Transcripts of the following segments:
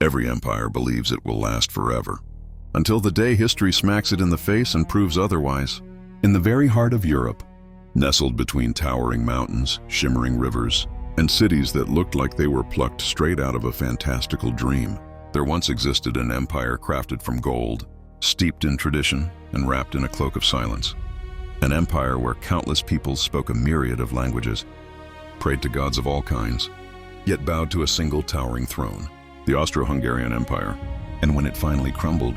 Every empire believes it will last forever, until the day history smacks it in the face and proves otherwise. In the very heart of Europe, nestled between towering mountains, shimmering rivers, and cities that looked like they were plucked straight out of a fantastical dream, there once existed an empire crafted from gold, steeped in tradition and wrapped in a cloak of silence. An empire where countless peoples spoke a myriad of languages, prayed to gods of all kinds, yet bowed to a single towering throne, the Austro-Hungarian Empire. And when it finally crumbled,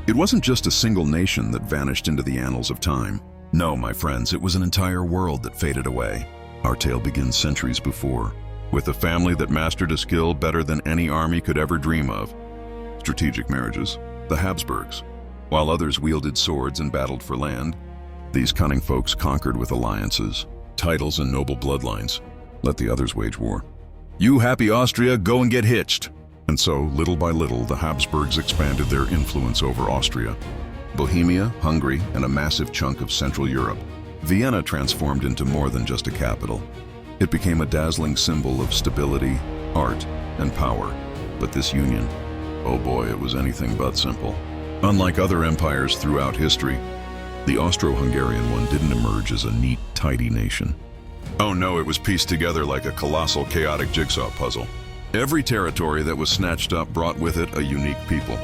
it wasn't just a single nation that vanished into the annals of time. No, my friends, it was an entire world that faded away. Our tale begins centuries before, with a family that mastered a skill better than any army could ever dream of. Strategic marriages, the Habsburgs. While others wielded swords and battled for land, these cunning folks conquered with alliances, titles, and noble bloodlines. Let the others wage war. You happy Austria, go and get hitched. And so, little by little, the Habsburgs expanded their influence over Austria, Bohemia, Hungary, and a massive chunk of Central Europe. Vienna transformed into more than just a capital. It became a dazzling symbol of stability, art, and power. But this union, oh boy, it was anything but simple. Unlike other empires throughout history, the Austro-Hungarian one didn't emerge as a neat, tidy nation. Oh no, it was pieced together like a colossal, chaotic jigsaw puzzle. Every territory that was snatched up brought with it a unique people,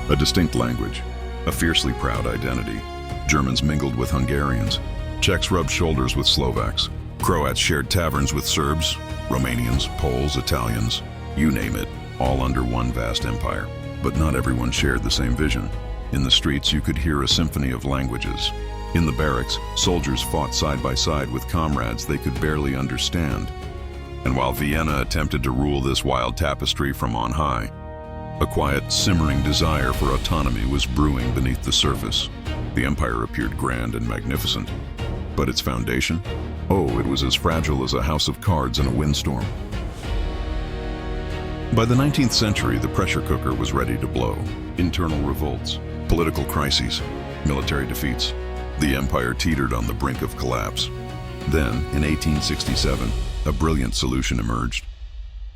a distinct language, a fiercely proud identity. Germans mingled with Hungarians, Czechs rubbed shoulders with Slovaks, Croats shared taverns with Serbs, Romanians, Poles, Italians, you name it, all under one vast empire. But not everyone shared the same vision. In the streets, you could hear a symphony of languages. In the barracks, soldiers fought side by side with comrades they could barely understand. And while Vienna attempted to rule this wild tapestry from on high, a quiet, simmering desire for autonomy was brewing beneath the surface. The empire appeared grand and magnificent, but its foundation? Oh, it was as fragile as a house of cards in a windstorm. By the 19th century, the pressure cooker was ready to blow. Internal revolts, political crises, military defeats. The empire teetered on the brink of collapse. Then, in 1867, a brilliant solution emerged.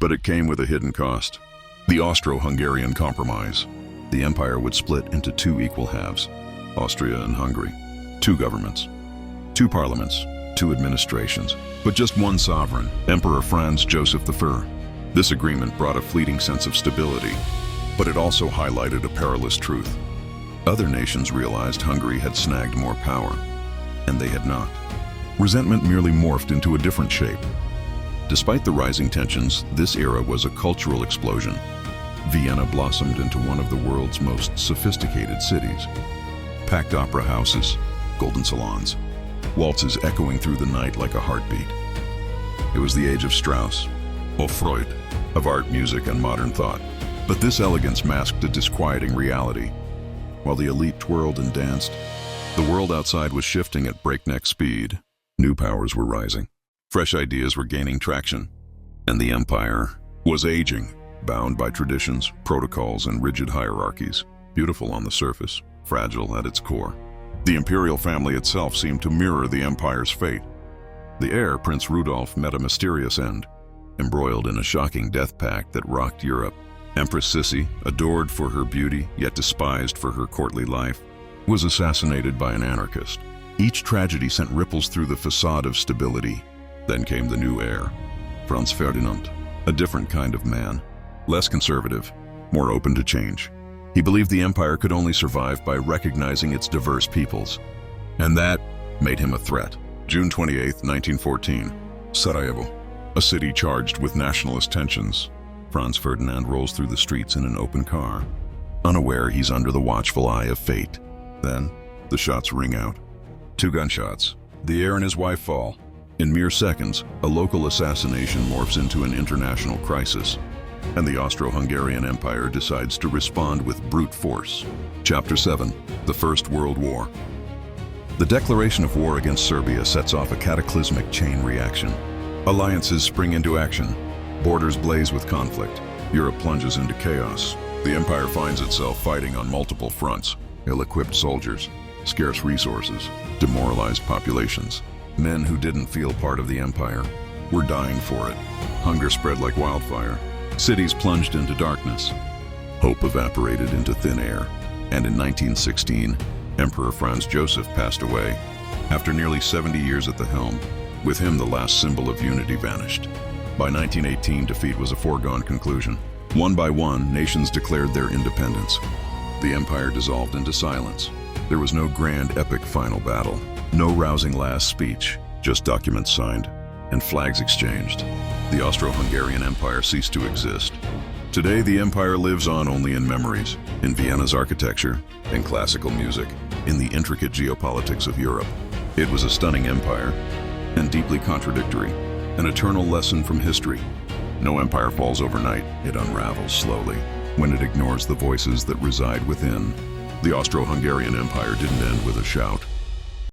But it came with a hidden cost. The Austro-Hungarian Compromise. The empire would split into two equal halves, Austria and Hungary. Two governments, two parliaments, two administrations, but just one sovereign, Emperor Franz Joseph I. This agreement brought a fleeting sense of stability, but it also highlighted a perilous truth. Other nations realized Hungary had snagged more power, and they had not. Resentment merely morphed into a different shape. Despite the rising tensions, this era was a cultural explosion. Vienna blossomed into one of the world's most sophisticated cities. Packed opera houses, golden salons, waltzes echoing through the night like a heartbeat. It was the age of Strauss, of Freud, of art, music, and modern thought. But this elegance masked a disquieting reality. While the elite twirled and danced, the world outside was shifting at breakneck speed. New powers were rising. Fresh ideas were gaining traction. And the empire was aging, bound by traditions, protocols, and rigid hierarchies. Beautiful on the surface, fragile at its core. The imperial family itself seemed to mirror the empire's fate. The heir, Prince Rudolf, met a mysterious end, embroiled in a shocking death pact that rocked Europe. Empress Sissi, adored for her beauty, yet despised for her courtly life, was assassinated by an anarchist. Each tragedy sent ripples through the facade of stability. Then came the new heir, Franz Ferdinand, a different kind of man, less conservative, more open to change. He believed the empire could only survive by recognizing its diverse peoples, and that made him a threat. June 28, 1914, Sarajevo, a city charged with nationalist tensions. Franz Ferdinand rolls through the streets in an open car, unaware he's under the watchful eye of fate. Then, the shots ring out. 2 gunshots. The heir and his wife fall. In mere seconds, a local assassination morphs into an international crisis, and the Austro-Hungarian Empire decides to respond with brute force. Chapter 7. The First World War. The declaration of war against Serbia sets off a cataclysmic chain reaction. Alliances spring into action. Borders blaze with conflict. Europe plunges into chaos. The empire finds itself fighting on multiple fronts. Ill-equipped soldiers, scarce resources, demoralized populations. Men who didn't feel part of the empire were dying for it. Hunger spread like wildfire. Cities plunged into darkness. Hope evaporated into thin air. And in 1916, Emperor Franz Joseph passed away. After nearly 70 years at the helm, with him the last symbol of unity vanished. By 1918, defeat was a foregone conclusion. One by one, nations declared their independence. The empire dissolved into silence. There was no grand epic final battle, no rousing last speech, just documents signed and flags exchanged. The Austro-Hungarian Empire ceased to exist. Today, the empire lives on only in memories, in Vienna's architecture, in classical music, in the intricate geopolitics of Europe. It was a stunning empire, and deeply contradictory, an eternal lesson from history. No empire falls overnight, it unravels slowly, when it ignores the voices that reside within. The Austro-Hungarian Empire didn't end with a shout.